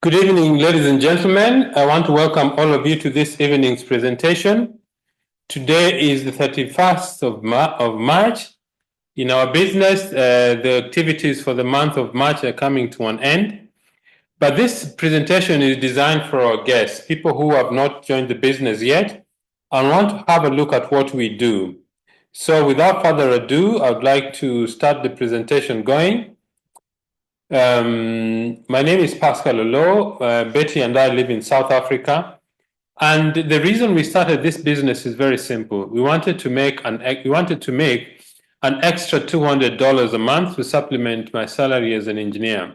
Good evening, ladies and gentlemen. I want to welcome all of you to this evening's presentation. Today is the 31st of March. In our business, the activities for the month of March are coming to an end. But this presentation is designed for our guests, people who have not joined the business yet and want to have a look at what we do. So without further ado, I would like to start the presentation going. My name is Pascal Olo. Betty and I live in South Africa. And the reason we started this business is very simple. We wanted to make an extra $200 a month to supplement my salary as an engineer.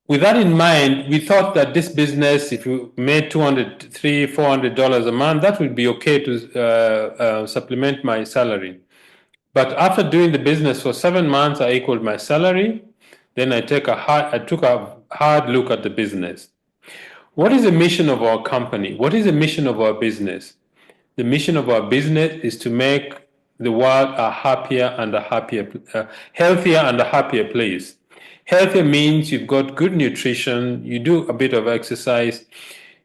With that in mind, we thought that this business, if you made $200, $300, $400 a month, that would be okay to supplement my salary. But after doing the business for 7 months, I equaled my salary. Then I took a hard look at the business. What is the mission of our company? What is the mission of our business? The mission of our business is to make the world a healthier and a happier place. Healthier means you've got good nutrition, you do a bit of exercise,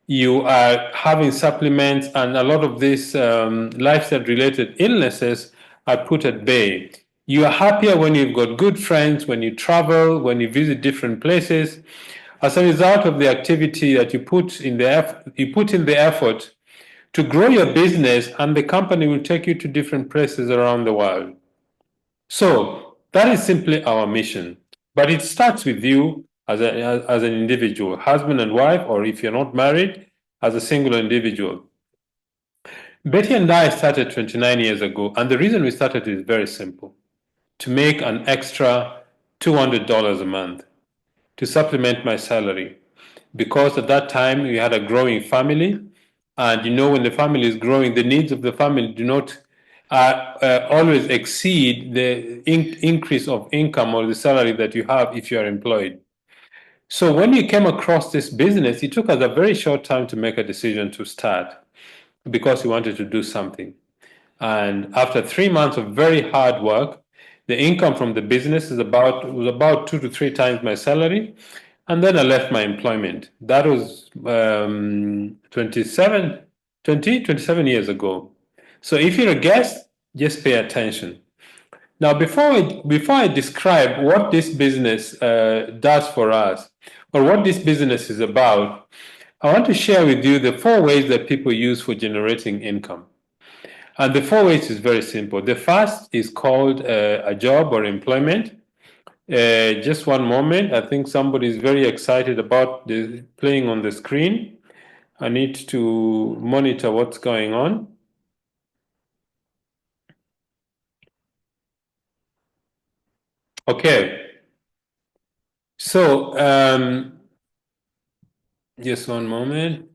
you are having supplements, and a lot of these lifestyle-related illnesses are put at bay. You are happier when you've got good friends, when you travel, when you visit different places. As a result of the activity that you put in the effort to grow your business, and the company will take you to different places around the world. So that is simply our mission. But it starts with you as an individual, husband and wife, or if you're not married, as a single individual. Betty and I started 29 years ago, and the reason we started is very simple: to make an extra $200 a month to supplement my salary. Because at that time we had a growing family, and when the family is growing, the needs of the family do not always exceed the increase of income or the salary that you have if you are employed. So when we came across this business, it took us a very short time to make a decision to start because we wanted to do something. And after 3 months of very hard work, the income from the business was about 2 to 3 times my salary. And then I left my employment. That was 27 years ago. So if you're a guest, just pay attention. Now, before I describe what this business does for us, or what this business is about, I want to share with you the 4 ways that people use for generating income. And the 4 ways is very simple. The first is called a job or employment. Just one moment. I think somebody is very excited about playing on the screen. I need to monitor what's going on. Okay. So, just one moment.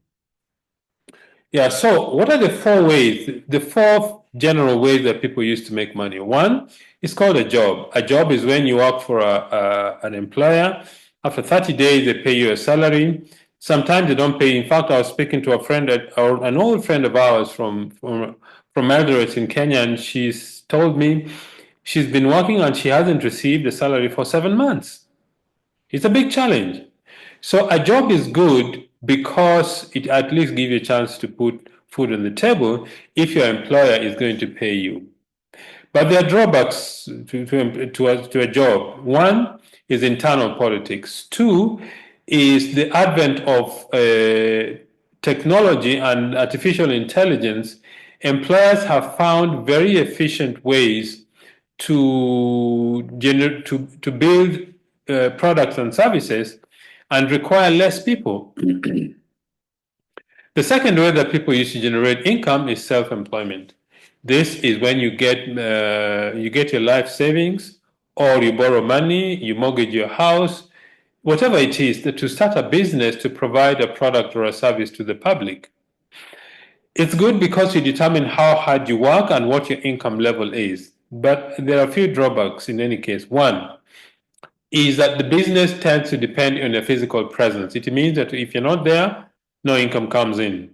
Yeah, so what are the 4 ways, the 4 general ways that people use to make money? One is called a job. A job is when you work for an employer. After 30 days, they pay you a salary. Sometimes they don't pay. In fact, I was speaking to an old friend of ours from Eldoret in Kenya, and she's told me she's been working and she hasn't received a salary for 7 months. It's a big challenge. So a job is good because it at least gives you a chance to put food on the table if your employer is going to pay you. But there are drawbacks to a job. One is internal politics. 2 is the advent of technology and artificial intelligence. Employers have found very efficient ways to build products and services and require less people. The second way that people use to generate income is self-employment. This is when you get your life savings, or you borrow money, you mortgage your house, whatever it is, to start a business to provide a product or a service to the public. It's good because you determine how hard you work and what your income level is. But there are a few drawbacks in any case. One is that the business tends to depend on your physical presence. It means that if you're not there, no income comes in.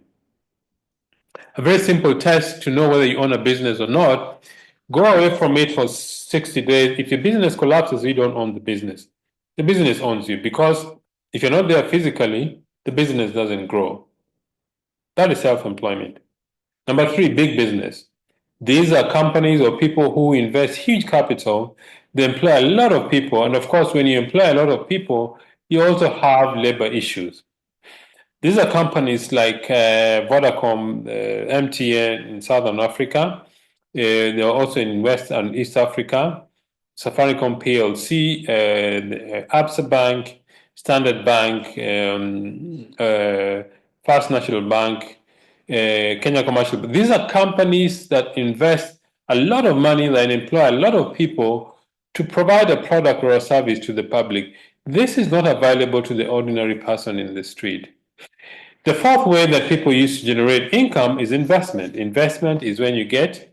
A very simple test to know whether you own a business or not: go away from it for 60 days. If your business collapses, you don't own the business. The business owns you, because If you're not there physically, the business doesn't grow. That is self-employment. Number three, big business. These are companies or people who invest huge capital. They employ a lot of people. And of course, when you employ a lot of people, you also have labor issues. These are companies like Vodacom, MTN in Southern Africa. They're also in West and East Africa. Safaricom PLC, Absa Bank, Standard Bank, First National Bank, Kenya Commercial. These are companies that invest a lot of money and employ a lot of people to provide a product or a service to the public. This is not available to the ordinary person in the street. The fourth way that people use to generate income is investment. Investment is when you get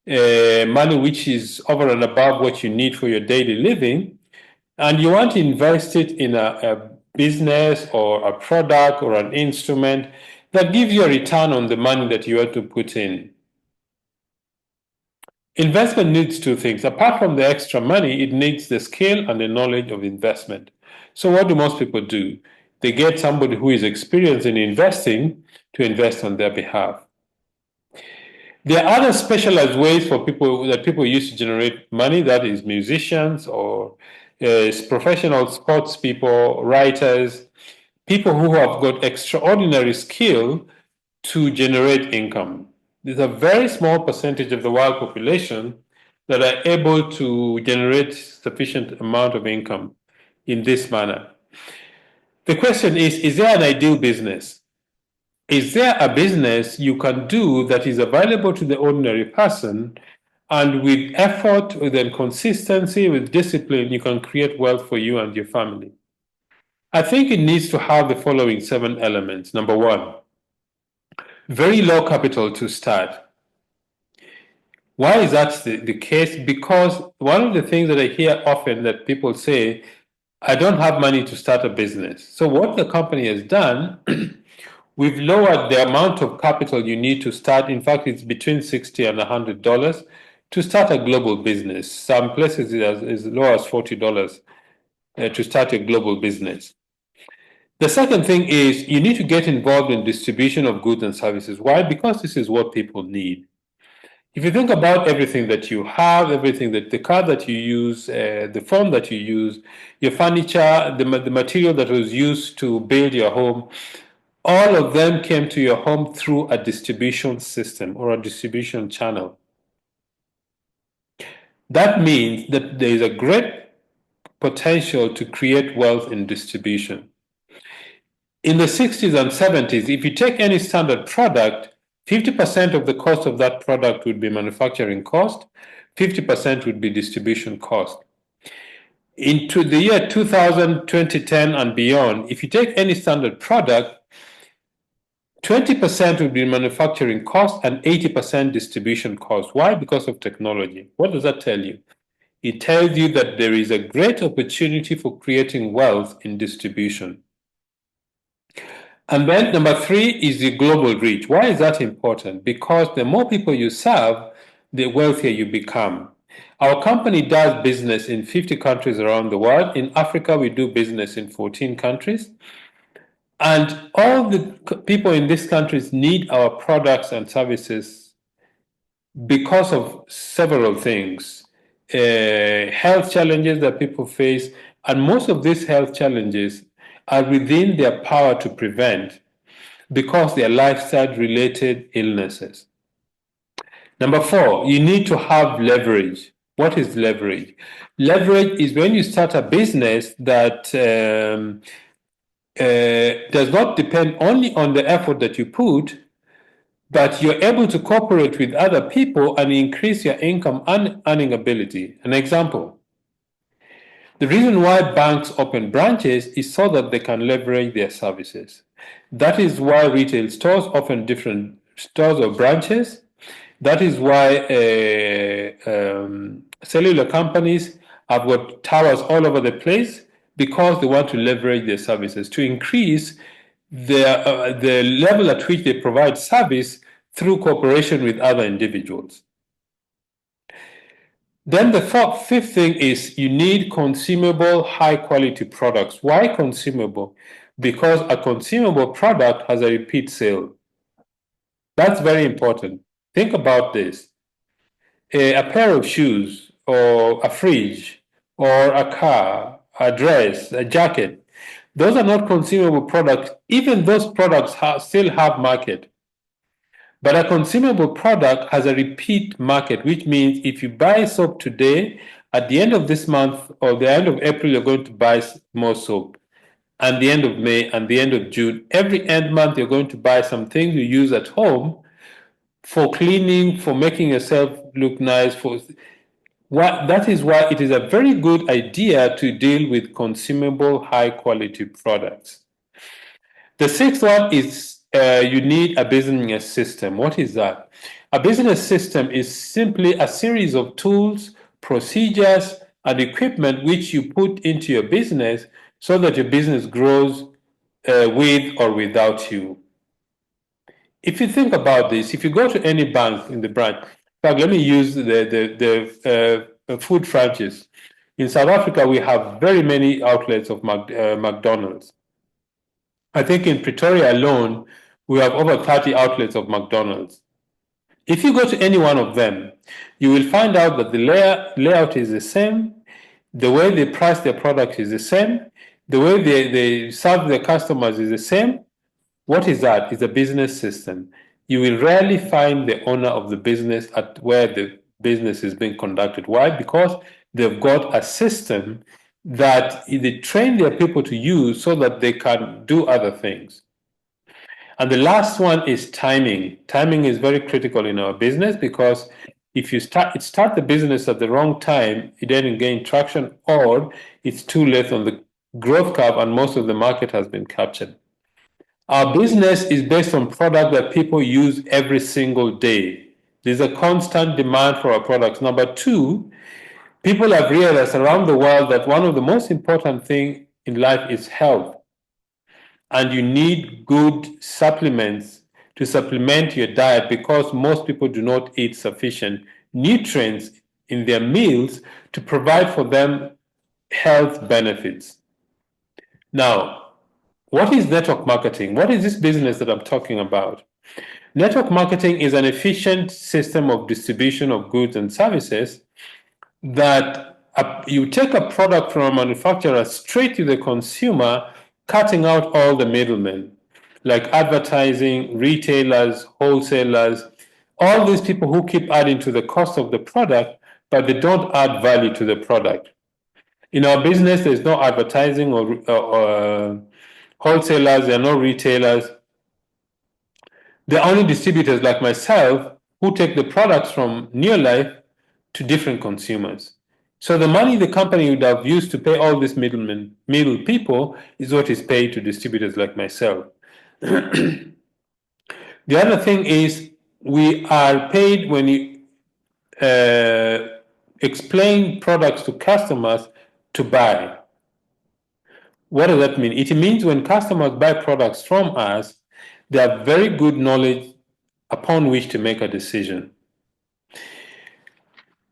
money which is over and above what you need for your daily living, and you want to invest it in a business or a product or an instrument that gives you a return on the money that you have to put in. Investment needs two things. Apart from the extra money, it needs the skill and the knowledge of investment. So, what do most people do? They get somebody who is experienced in investing to invest on their behalf. There are other specialized ways for people that people use to generate money. That is musicians or professional sports people, writers, people who have got extraordinary skill to generate income. There's a very small percentage of the world population that are able to generate sufficient amount of income in this manner. The question is there an ideal business? Is there a business you can do that is available to the ordinary person, and with effort, with consistency, with discipline, you can create wealth for you and your family? I think it needs to have the following 7 elements. Number one, very low capital to start. Why is that the case? Because one of the things that I hear often that people say, I don't have money to start a business. So what the company has done, we've lowered the amount of capital you need to start. In fact, it's between $60 and $100 to start a global business. Some places it's as low as $40 to start a global business. The second thing is you need to get involved in distribution of goods and services. Why? Because this is what people need. If you think about everything that you have, everything that the car that you use, the phone that you use, your furniture, the material that was used to build your home, all of them came to your home through a distribution system or a distribution channel. That means that there is a great potential to create wealth in distribution. In the 60s and 70s, if you take any standard product, 50% of the cost of that product would be manufacturing cost, 50% would be distribution cost. Into the year 2000, 2010, and beyond, if you take any standard product, 20% would be manufacturing cost and 80% distribution cost. Why? Because of technology. What does that tell you? It tells you that there is a great opportunity for creating wealth in distribution. And then number three is the global reach. Why is that important? Because the more people you serve, the wealthier you become. Our company does business in 50 countries around the world. In Africa, we do business in 14 countries. And all the people in these countries need our products and services because of several things. Health challenges that people face, and most of these health challenges are within their power to prevent because they are lifestyle-related illnesses. Number four, you need to have leverage. What is leverage? Leverage is when you start a business that does not depend only on the effort that you put, but you're able to cooperate with other people and increase your income and earning ability. An example, the reason why banks open branches is so that they can leverage their services. That is why retail stores open different stores or branches. That is why cellular companies have got towers all over the place, because they want to leverage their services to increase the level at which they provide service through cooperation with other individuals. Then the fifth thing is you need consumable, high quality products. Why consumable? Because a consumable product has a repeat sale. That's very important. Think about this. A pair of shoes, or a fridge, or a car, a dress, a jacket, those are not consumable products. Even those products still have market. But a consumable product has a repeat market, which means if you buy soap today, at the end of this month or the end of April, you're going to buy more soap. And the end of May and the end of June, every end month, you're going to buy some things you use at home for cleaning, for making yourself look nice. That is why it is a very good idea to deal with consumable, high quality products. The sixth one is you need a business system. What is that? A business system is simply a series of tools, procedures, and equipment which you put into your business so that your business grows with or without you. If you think about this, if you go to any bank in the branch, in fact, let me use the food franchise. In South Africa, we have very many outlets of McDonald's. I think in Pretoria alone, we have over 30 outlets of McDonald's. If you go to any one of them, you will find out that the layout is the same, the way they price their product is the same, the way they serve their customers is the same. What is that? It's a business system. You will rarely find the owner of the business at where the business is being conducted. Why? Because they've got a system that they train their people to use so that they can do other things. And the last one is timing. Timing is very critical in our business because if you start the business at the wrong time, it doesn't gain traction, or it's too late on the growth curve and most of the market has been captured. Our business is based on product that people use every single day. There's a constant demand for our products. Number two, people have realized around the world that one of the most important things in life is health. And you need good supplements to supplement your diet because most people do not eat sufficient nutrients in their meals to provide for them health benefits. Now, what is network marketing? What is this business that I'm talking about? Network marketing is an efficient system of distribution of goods and services that you take a product from a manufacturer straight to the consumer, cutting out all the middlemen, like advertising, retailers, wholesalers, all these people who keep adding to the cost of the product, but they don't add value to the product. In our business, there's no advertising or wholesalers, there are no retailers. There are only distributors like myself who take the products from Neolife to different consumers. So the money the company would have used to pay all these middle people is what is paid to distributors like myself. The other thing is we are paid when you explain products to customers to buy. What does that mean? It means when customers buy products from us, they have very good knowledge upon which to make a decision.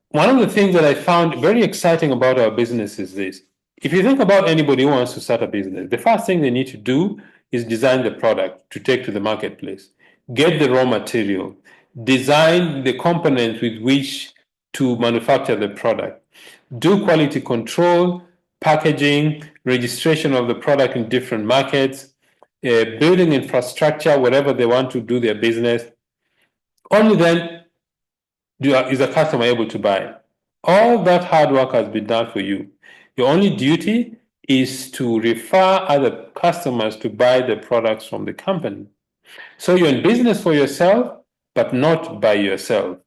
One of the things that I found very exciting about our business is this. If you think about anybody who wants to start a business, the first thing they need to do is design the product to take to the marketplace, get the raw material, design the components with which to manufacture the product, do quality control, packaging, registration of the product in different markets, building infrastructure wherever they want to do their business. Only then is a customer able to buy. All that hard work has been done for you. Your only duty is to refer other customers to buy the products from the company. So you're in business for yourself, but not by yourself.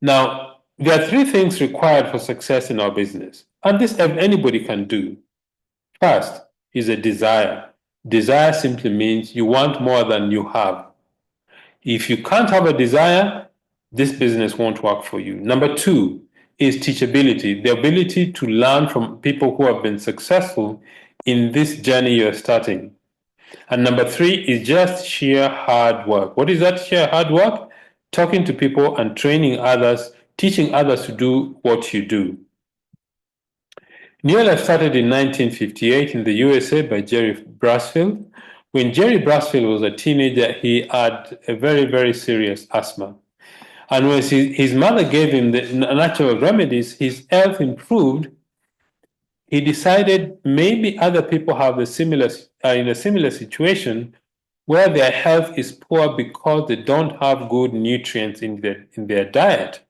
Now, there are three things required for success in our business, and this anybody can do. First is a desire. Desire simply means you want more than you have. If you can't have a desire, this business won't work for you. Number two is teachability, the ability to learn from people who have been successful in this journey you're starting. And number three is just sheer hard work. What is that sheer hard work? Talking to people and training others teaching others to do what you do. Neolife started in 1958 in the USA by Jerry Brasfield. When Jerry Brasfield was a teenager, he had a very, very serious asthma. And when his mother gave him the natural remedies, his health improved. He decided maybe other people are in a similar situation where their health is poor because they don't have good nutrients in their diet.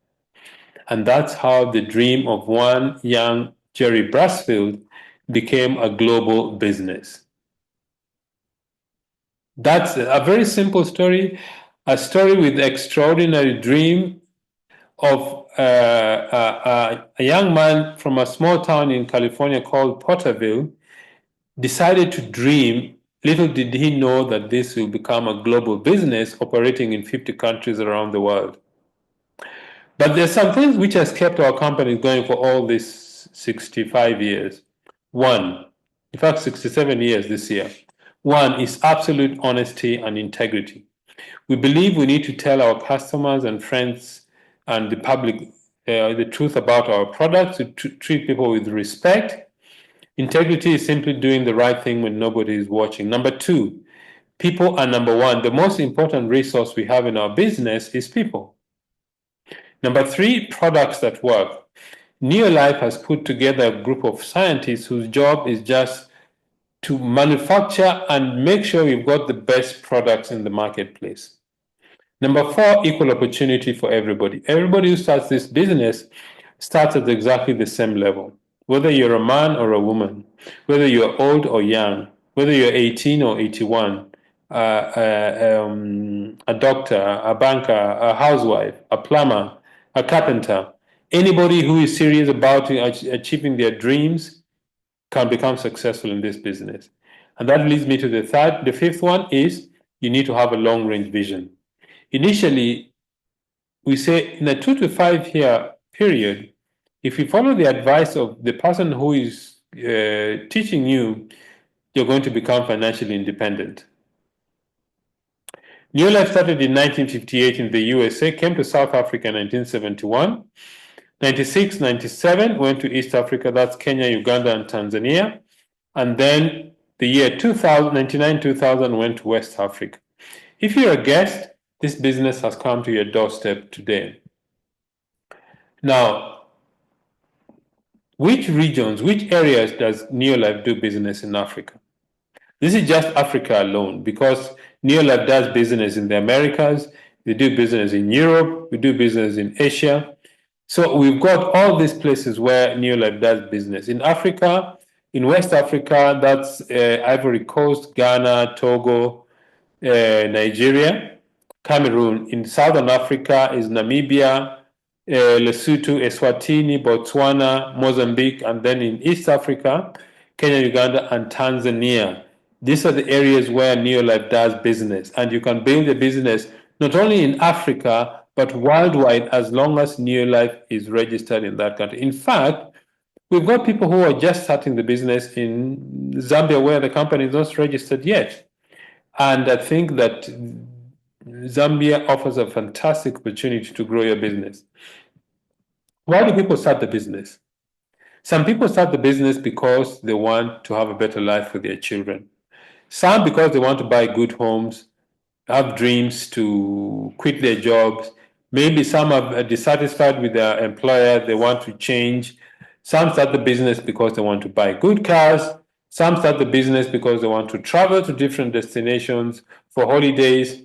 And that's how the dream of one young Jerry Brasfield became a global business. That's a very simple story, a story with extraordinary dream of a young man from a small town in California called Porterville decided to dream. Little did he know that this will become a global business operating in 50 countries around the world. But there's some things which has kept our company going for all these 65 years. One, in fact, 67 years this year. One is absolute honesty and integrity. We believe we need to tell our customers and friends and the public the truth about our products, to treat people with respect. Integrity is simply doing the right thing when nobody is watching. Number two, people are number one. The most important resource we have in our business is people. Number three, products that work. Neolife has put together a group of scientists whose job is just to manufacture and make sure we've got the best products in the marketplace. Number four, equal opportunity for everybody. Everybody who starts this business starts at exactly the same level. Whether you're a man or a woman, whether you're old or young, whether you're 18 or 81, a doctor, a banker, a housewife, a plumber, a carpenter, anybody who is serious about achieving their dreams can become successful in this business. And that leads me to the fifth one is you need to have a long-range vision. Initially, we say in a 2 to 5 year period, if you follow the advice of the person who is teaching you, you're going to become financially independent. Neolife started in 1958 in the USA, came to South Africa in 1971. 96, 97 went to East Africa, that's Kenya, Uganda, and Tanzania. And then the year 2000, 99, 2000 went to West Africa. If you're a guest, this business has come to your doorstep today. Now, which regions, which areas does Neolife do business in Africa? This is just Africa alone, because Neolife does business in the Americas, they do business in Europe, we do business in Asia. So we've got all these places where Neolife does business. In Africa, in West Africa, that's Ivory Coast, Ghana, Togo, Nigeria. Cameroon. In Southern Africa is Namibia, Lesotho, Eswatini, Botswana, Mozambique, and then in East Africa, Kenya, Uganda, and Tanzania. These are the areas where Neolife does business, and you can build a business not only in Africa, but worldwide as long as Neolife is registered in that country. In fact, we've got people who are just starting the business in Zambia where the company is not registered yet. And I think that Zambia offers a fantastic opportunity to grow your business. Why do people start the business? Some people start the business because they want to have a better life for their children. Some because they want to buy good homes, have dreams to quit their jobs. Maybe some are dissatisfied with their employer, they want to change. Some start the business because they want to buy good cars. Some start the business because they want to travel to different destinations for holidays.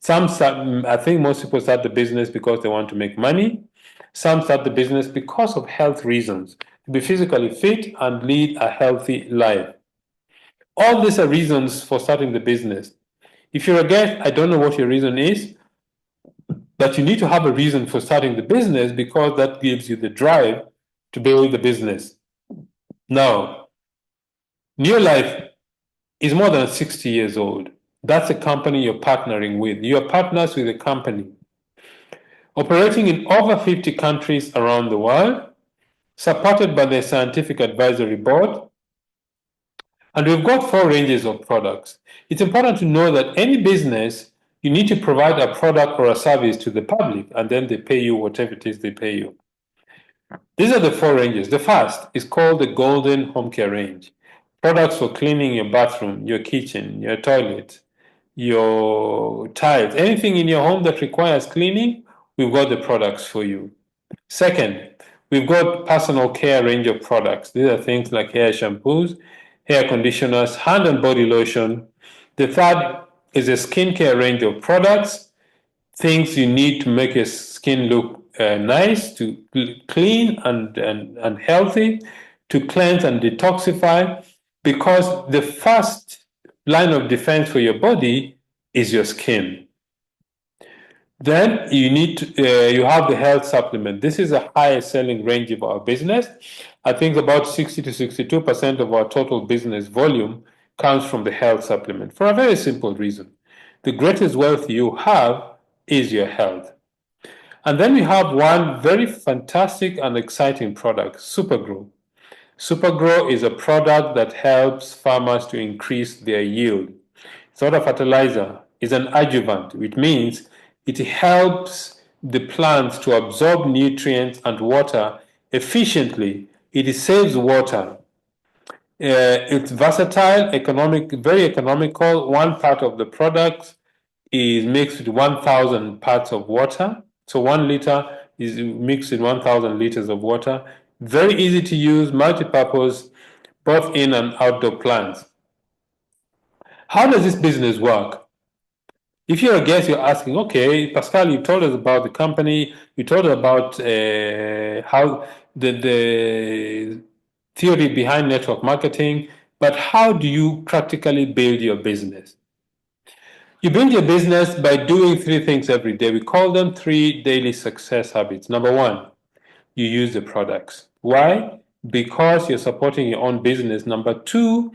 Some start, I think most people start the business because they want to make money. Some start the business because of health reasons, to be physically fit and lead a healthy life. All these are reasons for starting the business. If you're a guest, I don't know what your reason is, but you need to have a reason for starting the business because that gives you the drive to build the business. Now, Neolife is more than 60 years old. That's a company you're partnering with. You're partners with a company operating in over 50 countries around the world, supported by the Scientific Advisory Board. And we've got 4 ranges of products. It's important to know that any business You need to provide a product or a service to the public, and then they pay you whatever it is they pay you. These are the 4 ranges. The first is called the Golden Home Care range. Products for cleaning your bathroom, your kitchen, your toilet, your tiles, anything in your home that requires cleaning, we've got the products for you. Second, we've got personal care range of products. These are things like hair shampoos, hair conditioners, hand and body lotion. The third is a skincare range of products, things you need to make your skin look nice, to clean and healthy, to cleanse and detoxify, because the first line of defense for your body is your skin. Then you have the health supplement. This is a highest selling range of our business. I think about 60 to 62% of our total business volume comes from the health supplement for a very simple reason. The greatest wealth you have is your health. And then we have one very fantastic and exciting product, Supergrow. Supergrow is a product that helps farmers to increase their yield. It's not a fertilizer, it's an adjuvant, which means it helps the plants to absorb nutrients and water efficiently. It saves water. It's versatile, very economical. One part of the product is mixed with 1,000 parts of water. So 1 liter is mixed with 1,000 liters of water. Very easy to use, multi-purpose, both in and outdoor plants. How does this business work? If you're a guest, you're asking, okay, Pascal, you told us about the company, you told us about how the theory behind network marketing, but how do you practically build your business? You build your business by doing 3 things every day. We call them 3 daily success habits. Number 1, you use the products. Why? Because you're supporting your own business. Number 2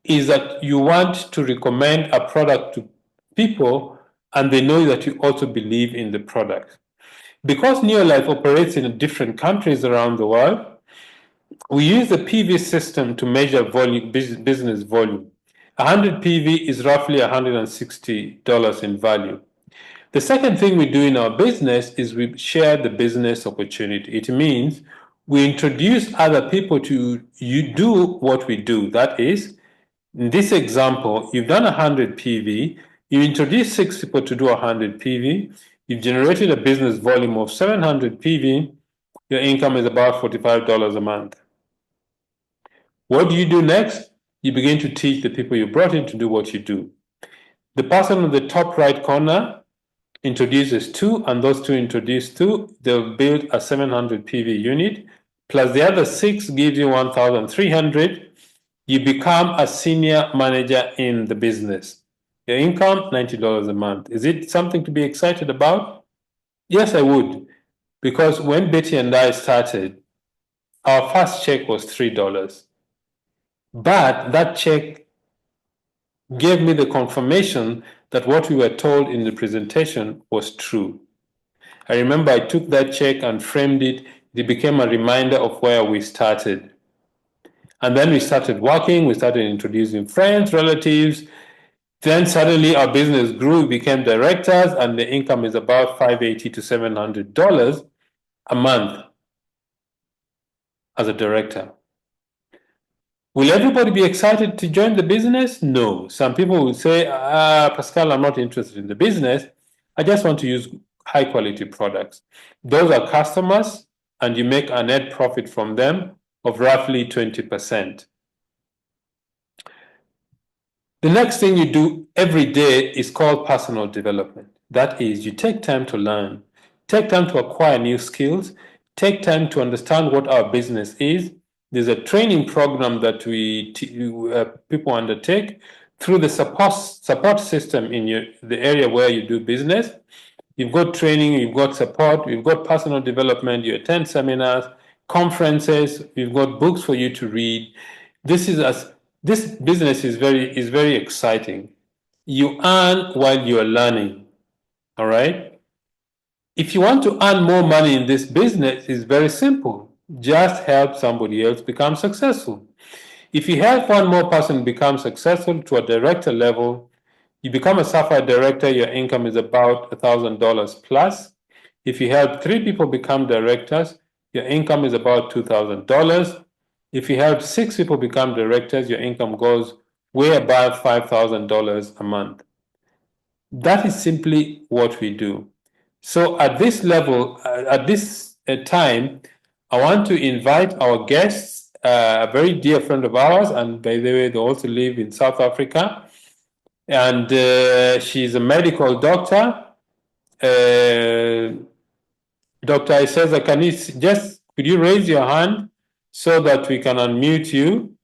is that you want to recommend a product to people and they know that you also believe in the product. Because Neolife operates in different countries around the world, we use the PV system to measure volume, business volume. 100 PV is roughly $160 in value. The second thing we do in our business is we share the business opportunity. It means we introduce other people to do what we do. That is, in this example, you've done 100 PV, you introduce 6 people to do 100 PV, you've generated a business volume of 700 PV, your income is about $45 a month. What do you do next? You begin to teach the people you brought in to do what you do. The person on the top right corner introduces 2, and those 2 introduce 2. They'll build a 700 PV unit, plus the other 6 gives you 1,300. You become a senior manager in the business. Your income, $90 a month. Is it something to be excited about? Yes, I would. Because when Betty and I started, our first check was $3. But that check gave me the confirmation that what we were told in the presentation was true. I remember I took that check and framed it. It became a reminder of where we started. And then we started working, we started introducing friends, relatives. Then suddenly our business grew, we became directors, and the income is about $580 to $700 a month as a director. Will everybody be excited to join the business? No. Some people will say, Pascal, I'm not interested in the business. I just want to use high quality products. Those are customers, and you make a net profit from them of roughly 20%. The next thing you do every day is called personal development. That is, you take time to learn, take time to acquire new skills, take time to understand what our business is. There's a training program that people undertake through the support system in the area where you do business. You've got training, you've got support, you've got personal development, you attend seminars, conferences, you've got books for you to read. This business is very exciting. You earn while you are learning. All right? If you want to earn more money in this business, it's very simple. Just help somebody else become successful. If you help one more person become successful to a director level, You become a Sapphire director, your income is about $1,000 plus. If you help 3 people become directors, your income is about $2,000. If you help 6 people become directors, your income goes way above $5,000 a month. That is simply what we do. So at this level, at this time, I want to invite our guests, a very dear friend of ours, and by the way, they also live in South Africa, and she's a medical doctor. Dr. Eseza, could you raise your hand so that we can unmute you?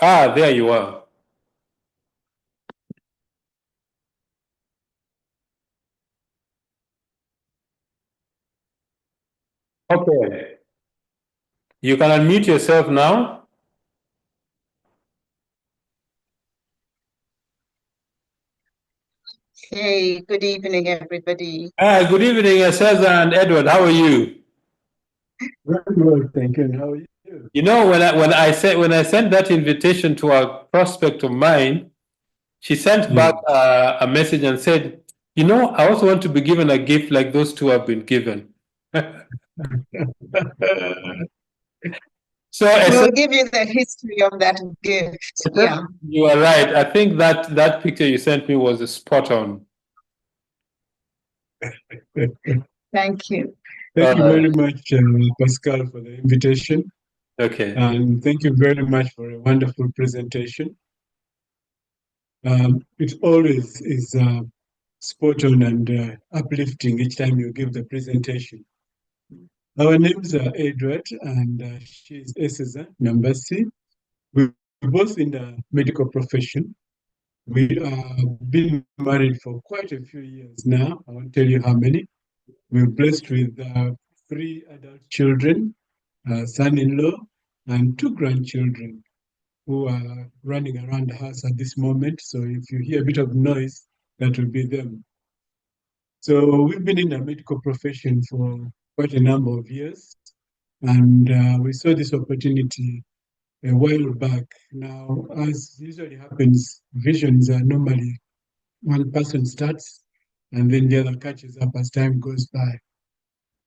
Ah, there you are. Okay. You can unmute yourself now. Hey, good evening, everybody. Good evening, Eseza and Edward. How are you? Very well, thank you. And how are you? You know, when I sent that invitation to a prospect of mine, she sent back a message and said, "You know, I also want to be given a gift like those two have been given." So We'll give you the history of that gift. Yeah. You are right. I think that picture you sent me was spot on. Thank you. Thank you very much, Pascal, for the invitation. Okay. And thank you very much for a wonderful presentation. It always is spot on and uplifting each time you give the presentation. Our names are Edward and she's Eseza, Nambassi. We're both in the medical profession. We have been married for quite a few years now. I won't tell you how many. We're blessed with 3 adult children, a son-in-law, and 2 grandchildren who are running around the house at this moment. So if you hear a bit of noise, that will be them. So we've been in the medical profession for quite a number of years, and we saw this opportunity a while back. Now, as usually happens, visions are normally one person starts and then the other catches up as time goes by.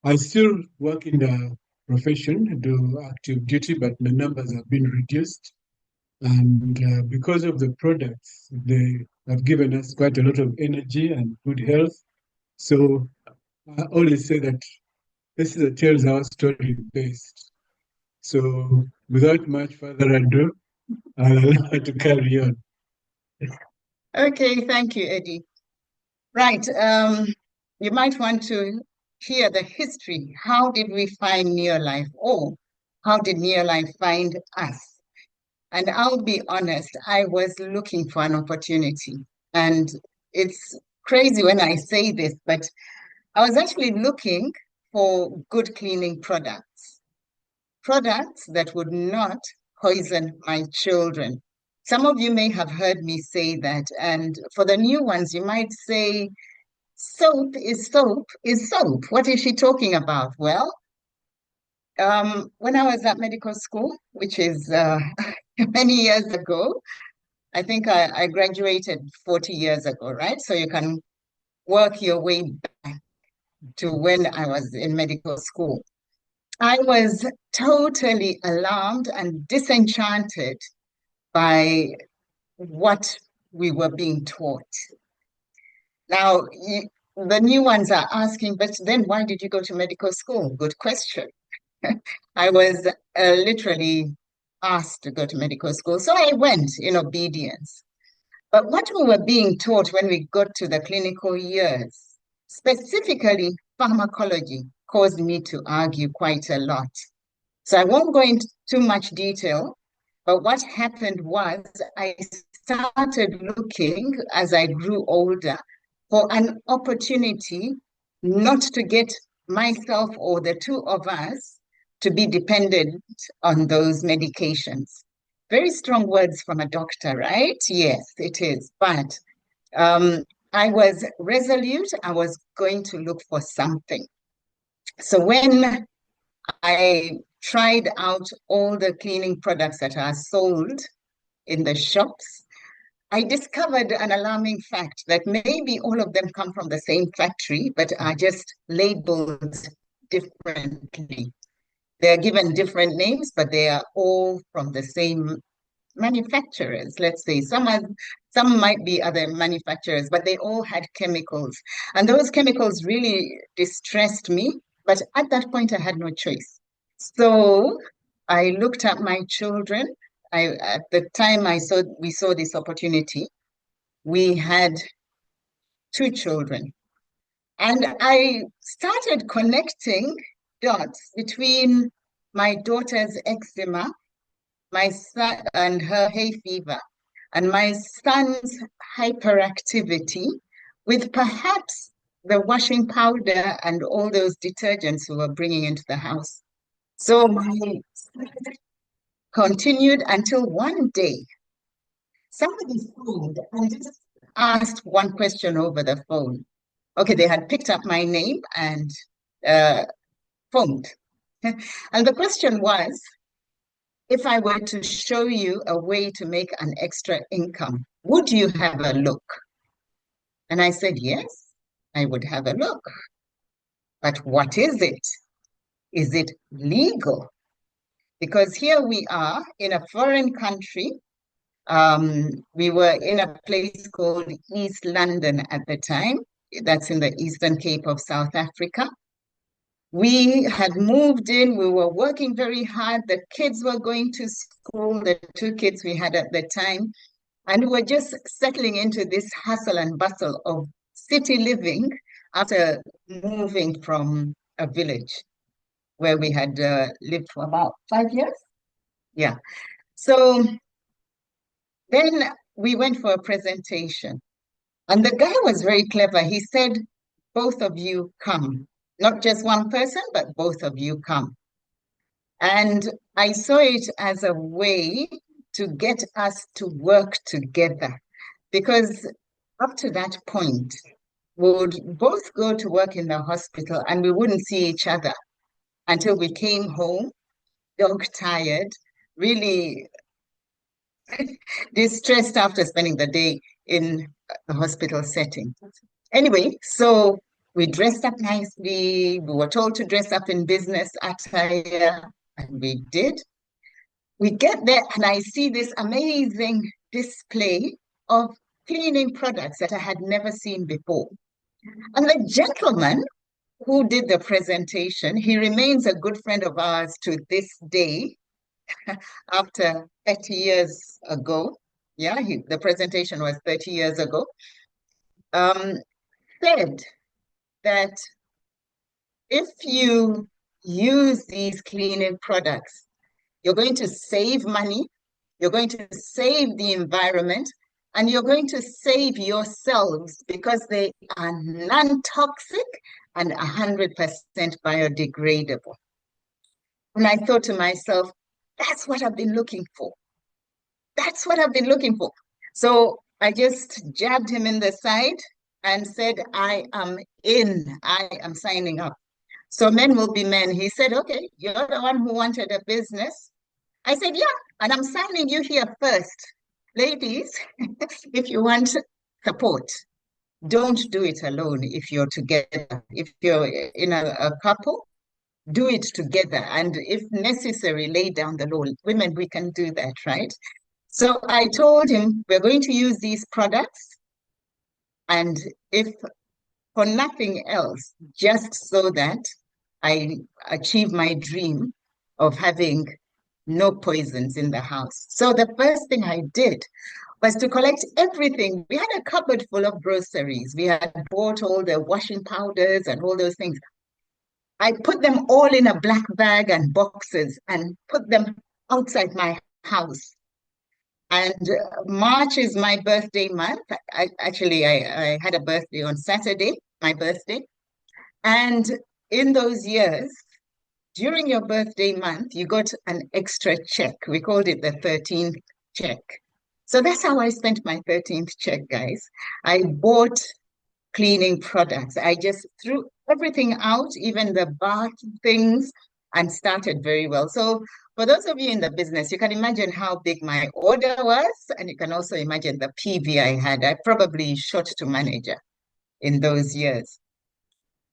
I still work in the profession, do active duty, but the numbers have been reduced. And because of the products, they have given us quite a lot of energy and good health. So I always say that this is a Tales Our Story based. So without much further ado, I'll allow her to carry on. Okay, thank you, Eddie. Right. You might want to hear the history. How did we find Neolife? Or how did Neolife find us? And I'll be honest, I was looking for an opportunity. And it's crazy when I say this, but I was actually looking for good cleaning products, products that would not poison my children. Some of you may have heard me say that. And for the new ones, you might say, soap is soap is soap. What is she talking about? Well, when I was at medical school, which is many years ago, I think I graduated 40 years ago, right? So you can work your way back to when I was in medical school. I was totally alarmed and disenchanted by what we were being taught. Now, the new ones are asking, but then why did you go to medical school? Good question. I was literally asked to go to medical school, so I went in obedience. But what we were being taught when we got to the clinical years, specifically pharmacology, caused me to argue quite a lot. So I won't go into too much detail, but what happened was I started looking as I grew older for an opportunity not to get myself or the two of us to be dependent on those medications. Very strong words from a doctor, right? Yes, it is. But I was resolute. I was going to look for something. So when I tried out all the cleaning products that are sold in the shops, I discovered an alarming fact that maybe all of them come from the same factory, but are just labeled differently. They're given different names, but they are all from the same manufacturers. Let's say some might be other manufacturers, but they all had chemicals. And those chemicals really distressed me. But at that point, I had no choice. So I looked at my children. At the time we saw this opportunity, we had 2 children. And I started connecting dots between my daughter's eczema, my son and her hay fever, and my son's hyperactivity with perhaps the washing powder and all those detergents we were bringing into the house. So my continued until one day somebody phoned and just asked one question over the phone. Okay, they had picked up my name and phoned. And the question was, if I were to show you a way to make an extra income, would you have a look? And I said, yes, I would have a look. But what is it? Is it legal? Because here we are in a foreign country. We were in a place called East London at the time. That's in the Eastern Cape of South Africa. We had moved in, we were working very hard. The kids were going to school, the 2 kids we had at the time, and we were just settling into this hustle and bustle of city living after moving from a village where we had lived for about 5 years. Yeah. So then we went for a presentation, and the guy was very clever. He said, both of you come. Not just one person, but both of you come. And I saw it as a way to get us to work together, because up to that point, we would both go to work in the hospital and we wouldn't see each other until we came home, dog tired, really distressed after spending the day in a hospital setting. Anyway, so we dressed up nicely. We were told to dress up in business attire, and we did. We get there, and I see this amazing display of cleaning products that I had never seen before. And the gentleman who did the presentation, he remains a good friend of ours to this day, after 30 years ago. Yeah, the presentation was 30 years ago. Said that if you use these cleaning products, you're going to save money, you're going to save the environment, and you're going to save yourselves because they are non-toxic and 100% biodegradable. And I thought to myself, that's what I've been looking for. That's what I've been looking for. So I just jabbed him in the side and said, I am in, I am signing up. So men will be men. He said, okay, you're the one who wanted a business. I said, yeah, and I'm signing you here first. Ladies, if you want support, don't do it alone if you're together. If you're in a couple, do it together. And if necessary, lay down the law. Women, we can do that, right? So I told him, we're going to use these products. And if for nothing else, just so that I achieve my dream of having no poisons in the house. So the first thing I did was to collect everything. We had a cupboard full of groceries. We had bought all the washing powders and all those things. I put them all in a black bag and boxes and put them outside my house. And March is my birthday month. I had a birthday on Saturday, my birthday. And in those years, during your birthday month, you got an extra check. We called it the 13th check. So that's how I spent my 13th check, guys. I bought cleaning products. I just threw everything out, even the bath things. and started very well. So for those of you in the business, you can imagine how big my order was, and you can also imagine the PV I had. I probably shot to manager in those years.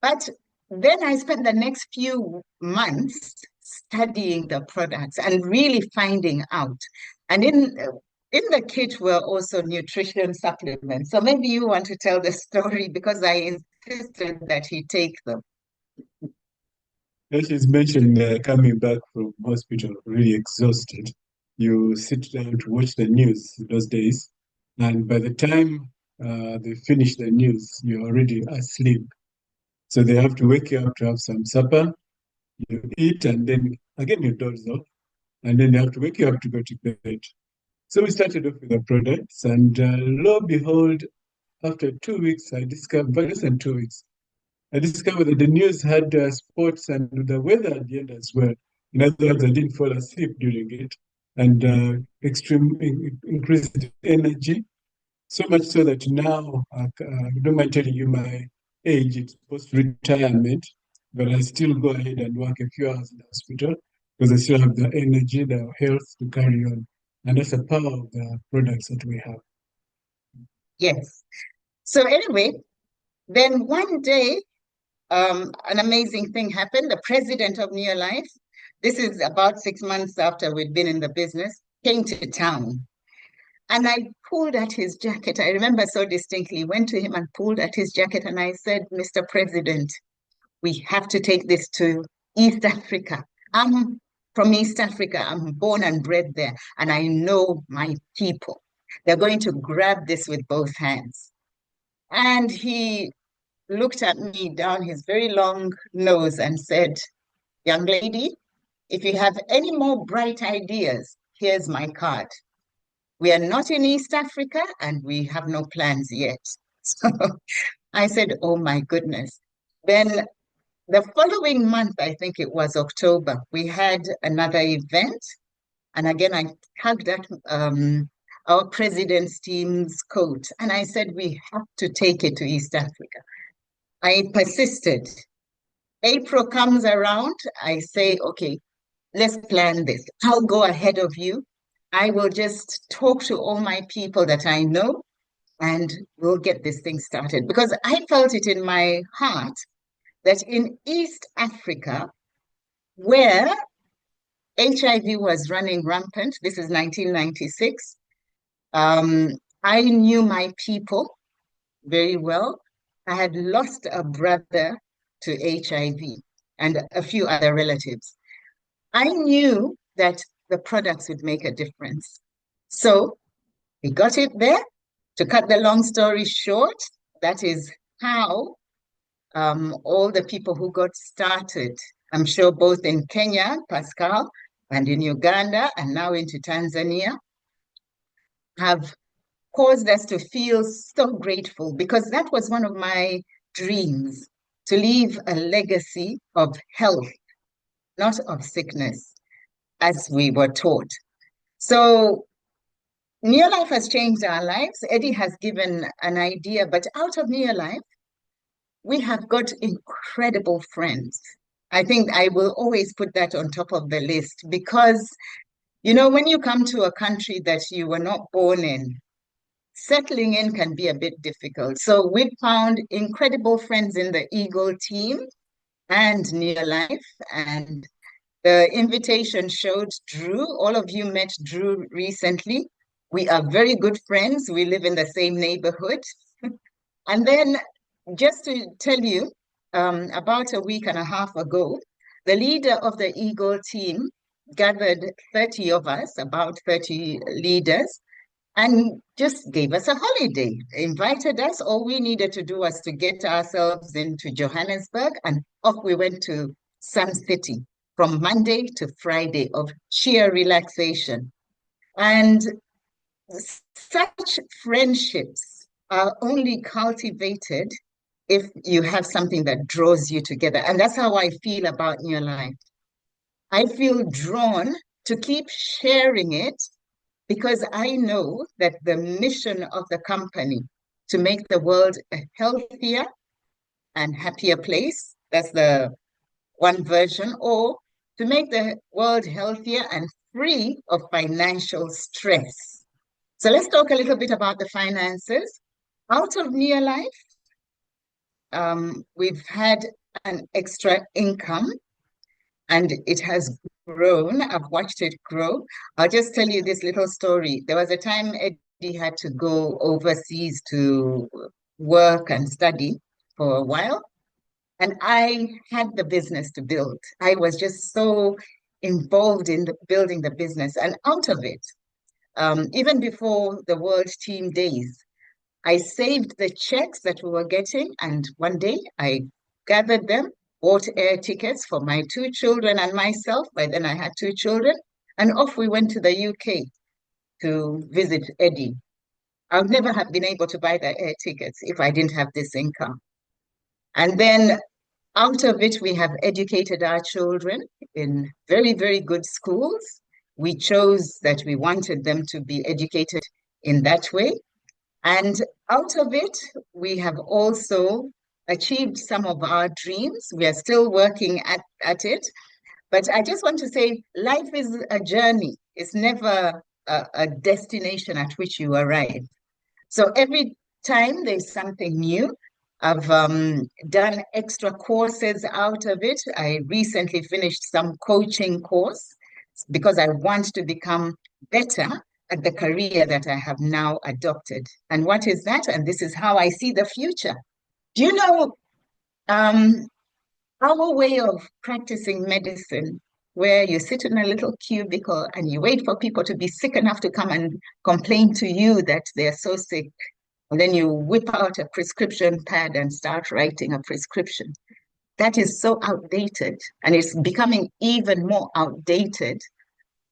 But then I spent the next few months studying the products and really finding out. And in the kit were also nutrition supplements. So maybe you want to tell the story because I insisted that he take them. As she's mentioned, coming back from hospital, really exhausted. You sit down to watch the news those days, and by the time they finish the news, you're already asleep. So they have to wake you up to have some supper. You eat, and then again you doze off, and then they have to wake you up to go to bed. So we started off with the products, and lo and behold, after 2 weeks, I discovered, less than 2 weeks, I discovered that the news had sports and the weather at the end as well. In other words, I didn't fall asleep during it, and increased energy, so much so that now, I don't mind telling you my age, it's post-retirement, but I still go ahead and work a few hours in the hospital because I still have the energy, the health to carry on. And that's the power of the products that we have. Yes. So anyway, then one day, an amazing thing happened. The president of Neolife, this is about 6 months after we'd been in the business, came to town. And I pulled at his jacket. I remember so distinctly, went to him and pulled at his jacket. And I said, Mr. President, we have to take this to East Africa. I'm from East Africa. I'm born and bred there. And I know my people. They're going to grab this with both hands. And he looked at me down his very long nose and said, young lady, if you have any more bright ideas, here's my card. We are not in East Africa and we have no plans yet. So I said, oh my goodness. Then the following month, I think it was October, we had another event. And again, I tugged at our president's team's coat and I said, we have to take it to East Africa. I persisted. April comes around, I say, okay, let's plan this. I'll go ahead of you. I will just talk to all my people that I know and we'll get this thing started. Because I felt it in my heart that in East Africa, where HIV was running rampant, this is 1996, I knew my people very well. I had lost a brother to HIV and a few other relatives. I knew that the products would make a difference. So we got it there. To cut the long story short, that is how all the people who got started, I'm sure both in Kenya, Pascal, and in Uganda, and now into Tanzania, have caused us to feel so grateful because that was one of my dreams, to leave a legacy of health, not of sickness, as we were taught. So Neolife has changed our lives. Eddie has given an idea, but out of Neolife, we have got incredible friends. I think I will always put that on top of the list because, you know, when you come to a country that you were not born in, settling in can be a bit difficult. So we found incredible friends in the Eagle team and Neolife, and the invitation showed Drew. All of you met Drew recently. We are very good friends. We live in the same neighborhood. And then just to tell you, about a week and a half ago, the leader of the Eagle team gathered 30 of us, about 30 leaders, and just gave us a holiday, invited us. All we needed to do was to get ourselves into Johannesburg, and off we went to Sun City from Monday to Friday of sheer relaxation. And such friendships are only cultivated if you have something that draws you together. And that's how I feel about Neolife. I feel drawn to keep sharing it because I know that the mission of the company to make the world a healthier and happier place, that's the one version, or to make the world healthier and free of financial stress. So let's talk a little bit about the finances. Out of Neolife, we've had an extra income and it has grown. I've watched it grow. I'll just tell you this little story. There was a time Eddie had to go overseas to work and study for a while, and I had the business to build. I was just so involved in building the business, and out of it, even before the World Team Days, I saved the checks that we were getting, and one day I gathered them, bought air tickets for my two children and myself. By then I had two children, and off we went to the UK to visit Eddie. I would never have been able to buy the air tickets if I didn't have this income. And then out of it, we have educated our children in very, very good schools. We chose that we wanted them to be educated in that way. And out of it, we have also achieved some of our dreams. We are still working at it. But I just want to say, life is a journey. It's never a destination at which you arrive. So every time there's something new, I've done extra courses out of it. I recently finished some coaching course because I want to become better at the career that I have now adopted. And what is that? And this is how I see the future. Do you know our way of practicing medicine, where you sit in a little cubicle and you wait for people to be sick enough to come and complain to you that they're so sick, and then you whip out a prescription pad and start writing a prescription. That is so outdated, and it's becoming even more outdated,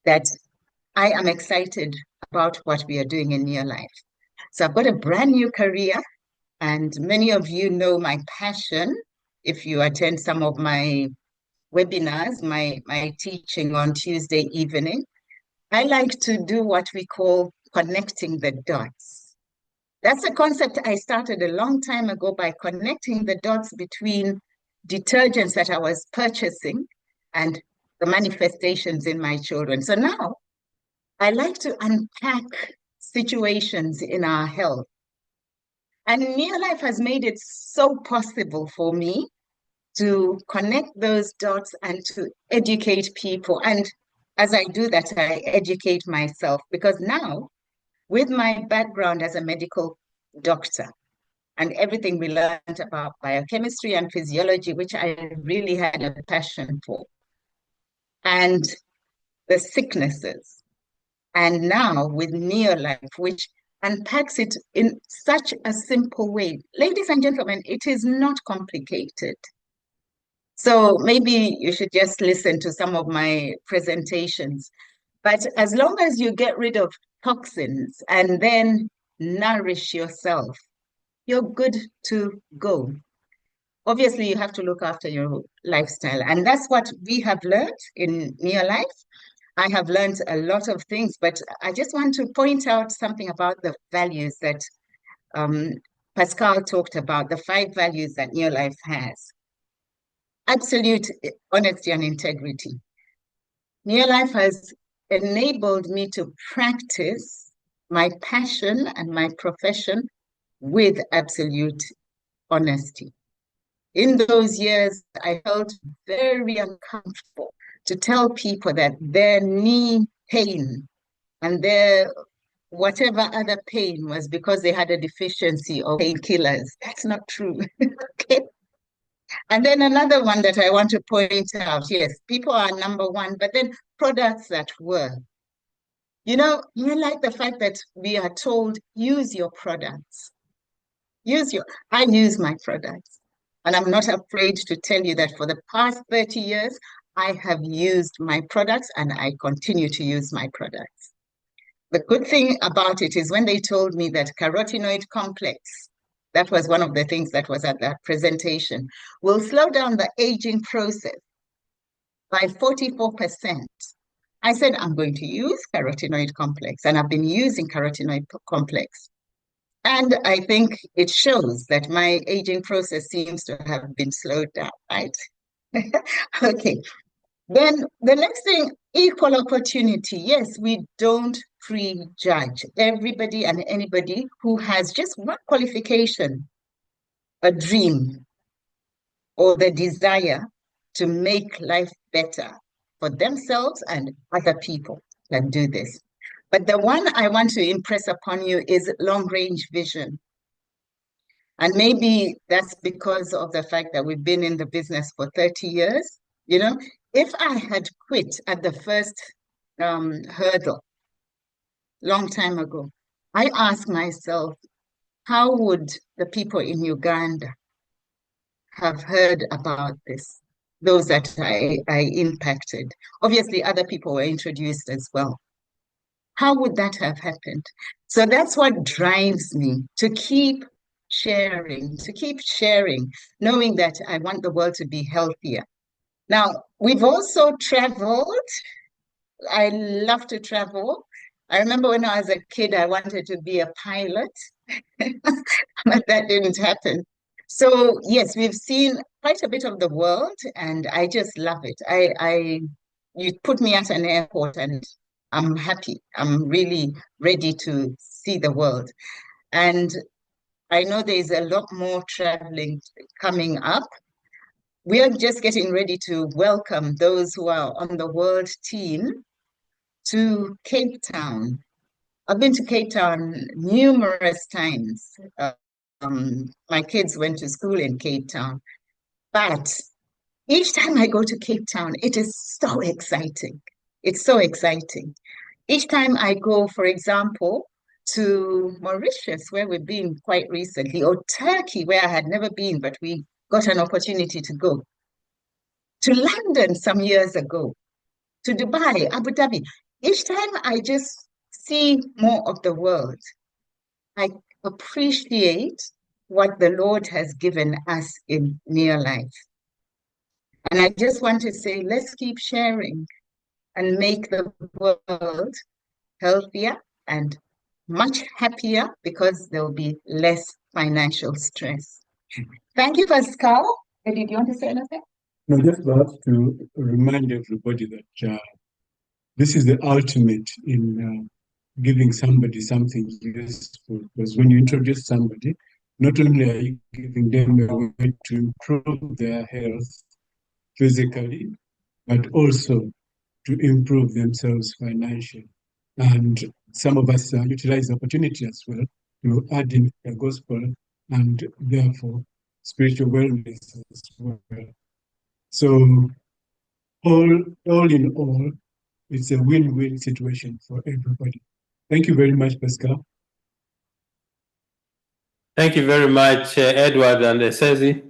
that I am excited about what we are doing in Neolife. So I've got a brand new career, and many of you know my passion. If you attend some of my webinars, my teaching on Tuesday evening, I like to do what we call connecting the dots. That's a concept I started a long time ago by connecting the dots between detergents that I was purchasing and the manifestations in my children. So now I like to unpack situations in our health. And Neolife has made it so possible for me to connect those dots and to educate people. And as I do that, I educate myself, because now, with my background as a medical doctor and everything we learned about biochemistry and physiology, which I really had a passion for, and the sicknesses, and now with Neolife, which unpacks it in such a simple way. Ladies and gentlemen, it is not complicated. So maybe you should just listen to some of my presentations. But as long as you get rid of toxins and then nourish yourself, you're good to go. Obviously, you have to look after your lifestyle. And that's what we have learned in Neolife. I have learned a lot of things, but I just want to point out something about the values that Pascal talked about, the 5 values that Neolife has. Absolute honesty and integrity. Neolife has enabled me to practice my passion and my profession with absolute honesty. In those years, I felt very uncomfortable to tell people that their knee pain and their whatever other pain was because they had a deficiency of painkillers. That's not true. Okay. And then another one that I want to point out, yes, people are number one, but then products that work. You know, you like the fact that we are told, use your products. I use my products. And I'm not afraid to tell you that for the past 30 years, I have used my products and I continue to use my products. The good thing about it is when they told me that carotenoid complex, that was one of the things that was at that presentation, will slow down the aging process by 44%. I said, I'm going to use carotenoid complex, and I've been using carotenoid complex. And I think it shows that my aging process seems to have been slowed down, right? Okay. Then the next thing, equal opportunity. Yes, we don't prejudge everybody and anybody who has just one qualification, a dream, or the desire to make life better for themselves and other people can do this. But the one I want to impress upon you is long range vision. And maybe that's because of the fact that we've been in the business for 30 years. You know, if I had quit at the first hurdle long time ago, I asked myself, how would the people in Uganda have heard about this? Those that I impacted. Obviously, other people were introduced as well. How would that have happened? So that's what drives me to keep sharing, knowing that I want the world to be healthier. Now, we've also traveled. I love to travel. I remember when I was a kid, I wanted to be a pilot, but that didn't happen. So yes, we've seen quite a bit of the world, and I just love it. You put me at an airport, and I'm happy. I'm really ready to see the world. And I know there's a lot more traveling coming up. We are just getting ready to welcome those who are on the world team to Cape Town. I've been to Cape Town numerous times. My kids went to school in Cape Town, but each time I go to Cape Town, it is so exciting. It's so exciting. Each time I go, for example, to Mauritius, where we've been quite recently, or Turkey, where I had never been, but we got an opportunity to go, to London some years ago, to Dubai, Abu Dhabi. Each time I just see more of the world, I appreciate what the Lord has given us in Neolife. And I just want to say, let's keep sharing and make the world healthier and much happier because there will be less financial stress. Thank you, Pascal. Did you want to say anything? No, just perhaps to remind everybody that this is the ultimate in giving somebody something useful. Because when you introduce somebody, not only are you giving them a way to improve their health physically, but also to improve themselves financially. And some of us utilize the opportunity as well to add in the gospel and therefore spiritual wellness as well. So all in all, it's a win-win situation for everybody. Thank you very much, Pascal. Thank you very much, Edward and Eseza.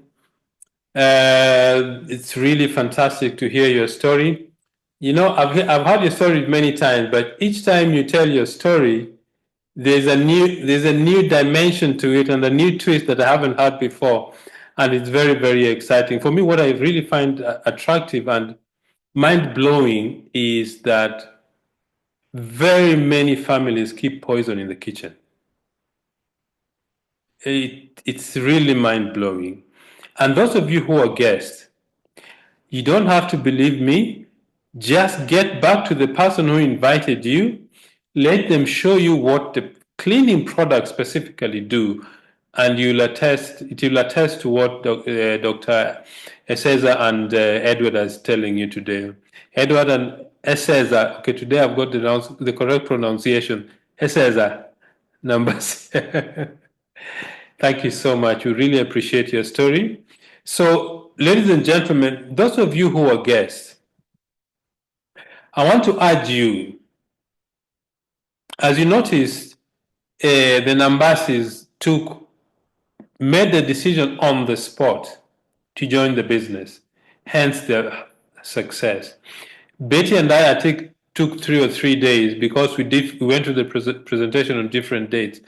It's really fantastic to hear your story. You know, I've heard your story many times, but each time you tell your story, there's a new dimension to it and a new twist that I haven't heard before, and it's very, very exciting. For me, what I really find attractive and mind-blowing is that very many families keep poison in the kitchen. It's really mind-blowing. And those of you who are guests, you don't have to believe me. Just get back to the person who invited you. Let them show you what the cleaning products specifically do, and it will attest to what Dr. Eseza and Edward is telling you today. Edward and Eseza, okay, today I've got the correct pronunciation. Eseza, Nambassi. Thank you so much. We really appreciate your story. So, ladies and gentlemen, those of you who are guests, I want to urge you, as you noticed, the Nambassis made the decision on the spot to join the business, hence their success. Betty and I took 3 or 3 days because we went to the presentation on different dates.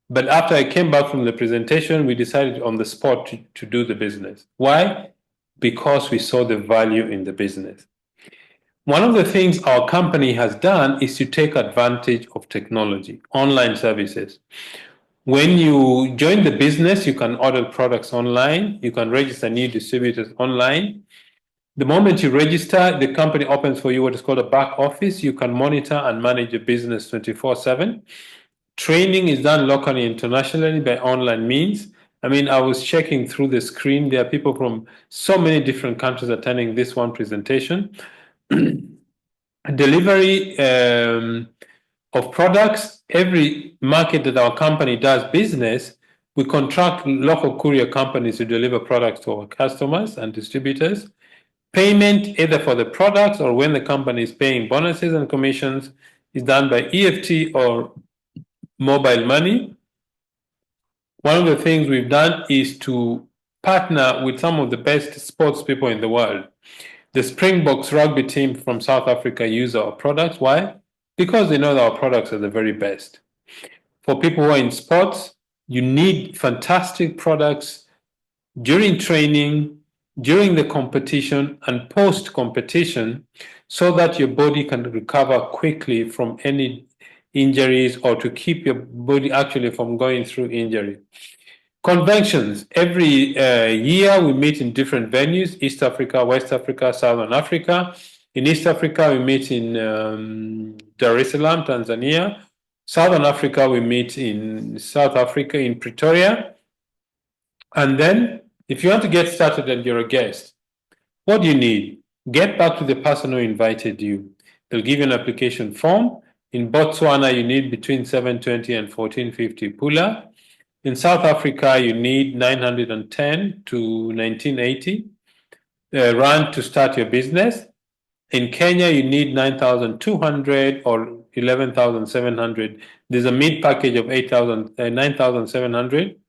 But after I came back from the presentation, we decided on the spot to do the business. Why? Because we saw the value in the business. One of the things our company has done is to take advantage of technology, online services. When you join the business, you can order products online, you can register new distributors online, The moment you register, the company opens for you what is called a back office. You can monitor and manage your business 24/7. Training is done locally, internationally by online means. I mean, I was checking through the screen. There are people from so many different countries attending this one presentation. Delivery of products. Every market that our company does business, we contract local courier companies to deliver products to our customers and distributors. Payment, either for the products or when the company is paying bonuses and commissions, is done by EFT or mobile money. One of the things we've done is to partner with some of the best sports people in the world. The Springboks rugby team from South Africa use our products. Why? Because they know that our products are the very best. For people who are in sports, you need fantastic products during training, during the competition, and post-competition, so that your body can recover quickly from any injuries or to keep your body actually from going through injury. Conventions. Every year we meet in different venues: East Africa, West Africa, Southern Africa. In East Africa, we meet in Dar es Salaam, Tanzania. Southern Africa, we meet in South Africa, in Pretoria. And then, if you want to get started and you're a guest, what do you need? Get back to the person who invited you. They'll give you an application form. In Botswana, you need between 720 and 1450 pula. In South Africa, you need 910 to 1980 rand to start your business. In Kenya, you need 9,200 or 11,700. There's a mid package of 9,700.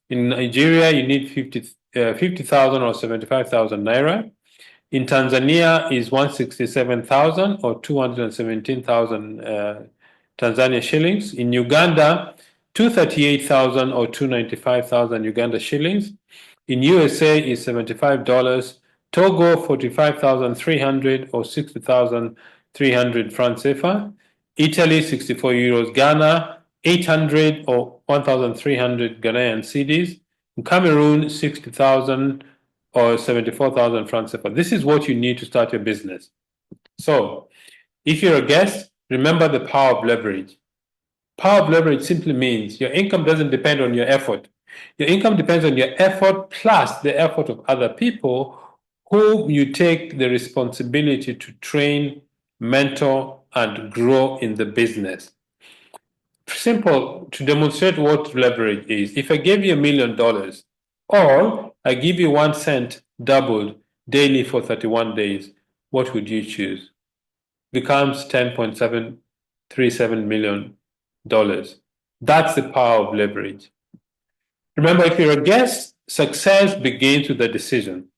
In Nigeria, you need 50,000 or 75,000 naira. In Tanzania is 167,000 or 217,000 Tanzania shillings. In Uganda, 238,000 or 295,000 Uganda shillings. In USA is $75. Togo, 45,300 or 60,300 francs CFA. Italy, 64 euros. Ghana, 800 or 1,300 Ghanaian cedis. In Cameroon, 60,000 or 74,000 francs CFA. This is what you need to start your business. So, if you're a guest, remember the power of leverage. Power of leverage simply means your income doesn't depend on your effort. Your income depends on your effort plus the effort of other people who you take the responsibility to train, mentor, and grow in the business. Simple, to demonstrate what leverage is. If I gave you $1 million or I give you 1 cent doubled daily for 31 days, what would you choose? Becomes $10.737 million. That's the power of leverage. Remember, if you're a guest, success begins with a decision.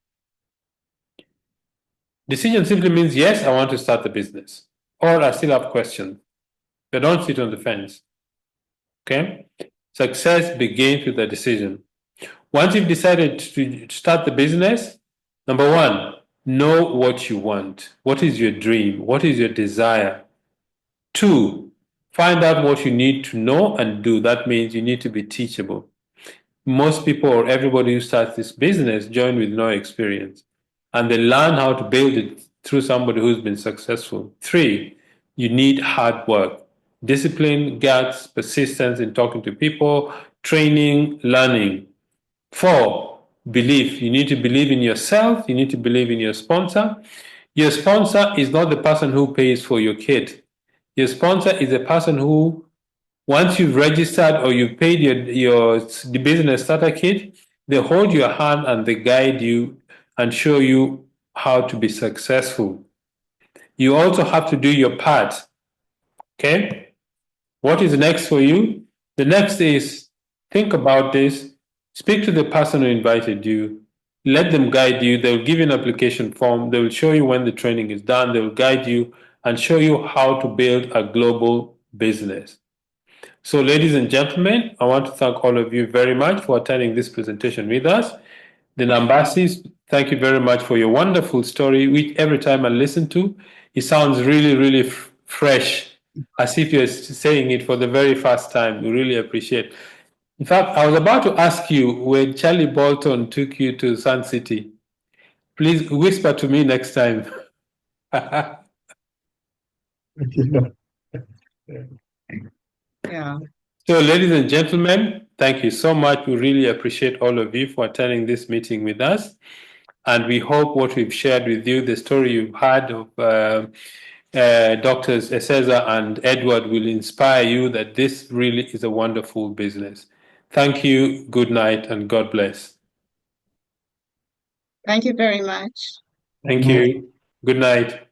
Decision simply means, yes, I want to start the business, or I still have questions. But don't sit on the fence. Okay? Success begins with a decision. Once you've decided to start the business, number one, know what you want. What is your dream? What is your desire? 2, find out what you need to know and do. That means you need to be teachable. Most people or everybody who starts this business join with no experience, and they learn how to build it through somebody who's been successful. 3, you need hard work, discipline, guts, persistence in talking to people, training, learning. 4, belief. You need to believe in yourself. You need to believe in your sponsor. Your sponsor is not the person who pays for your kit. Your sponsor is the person who, once you've registered or you've paid the business starter kit, they hold your hand and they guide you and show you how to be successful. You also have to do your part. Okay? What is next for you? The next is think about this, speak to the person who invited you, let them guide you. They'll give you an application form. They will show you when the training is done. They will guide you and show you how to build a global business. So, ladies and gentlemen, I want to thank all of you very much for attending this presentation with us. The Nambassis, thank you very much for your wonderful story, which every time I listen to, it sounds really, really fresh, as if you're saying it for the very first time. We really appreciate. In fact, I was about to ask you when Charlie Bolton took you to Sun City. Please whisper to me next time. Yeah. So, ladies and gentlemen, thank you so much. We really appreciate all of you for attending this meeting with us. And we hope what we've shared with you, the story you've had of Doctors Eseza and Edward, will inspire you that this really is a wonderful business. Thank you, good night, and God bless. Thank you very much. Thank you. Good night.